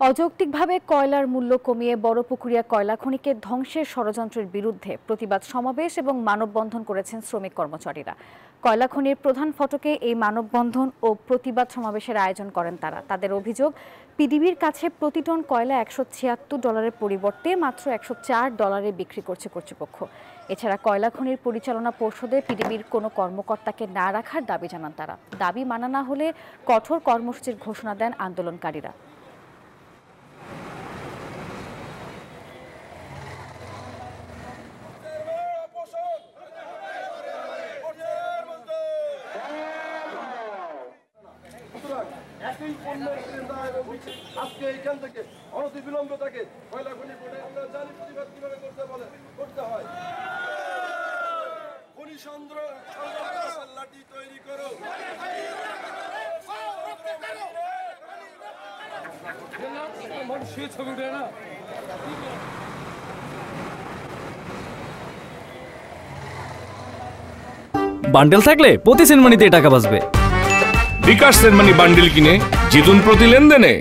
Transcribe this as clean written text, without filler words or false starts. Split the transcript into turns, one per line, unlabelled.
অযৌক্তিকভাবে কয়লার মূল্য কমিয়ে বড়পুকুরিয়া কয়লা খনিকে ধ্বংসের ষড়যন্ত্রের বিরুদ্ধে প্রতিবাদ সমাবেশ এবং মানববন্ধন করেছেন শ্রমিক কর্মচারীরা। কয়লা খনির প্রধান ফটকে এই মানববন্ধন ও প্রতিবাদ সমাবেশের আয়োজন করেন তারা। তাদের অভিযোগ, পিডিবির কাছে প্রতি টন কয়লা $176 পরিবর্তে মাত্র $104 বিক্রি করছে কর্তৃপক্ষ। এছাড়া কয়লা খনির পরিচালনা পর্ষদে পিডিবির কোনো কর্মকর্তাকে না রাখার দাবি জানান তারা। দাবি মানা না হলে কঠোর কর্মসূচির ঘোষণা দেন আন্দোলনকারীরা।
আজকে এখান থেকে অনতিবিলম্বে তাকে কয়লা খনি বোর্ডে আমরা জানি প্রতিবাদ কিভাবে করতে হয়। খনি সংগ্রাম লাঠি তৈরি করো।
বান্ডেল থাকলে প্রতি সেনমানিতে টাকা বাঁচবে।
বিকাশ সেনমানি বান্ডেল কিনে জিতুন প্রতি লেনদেনে।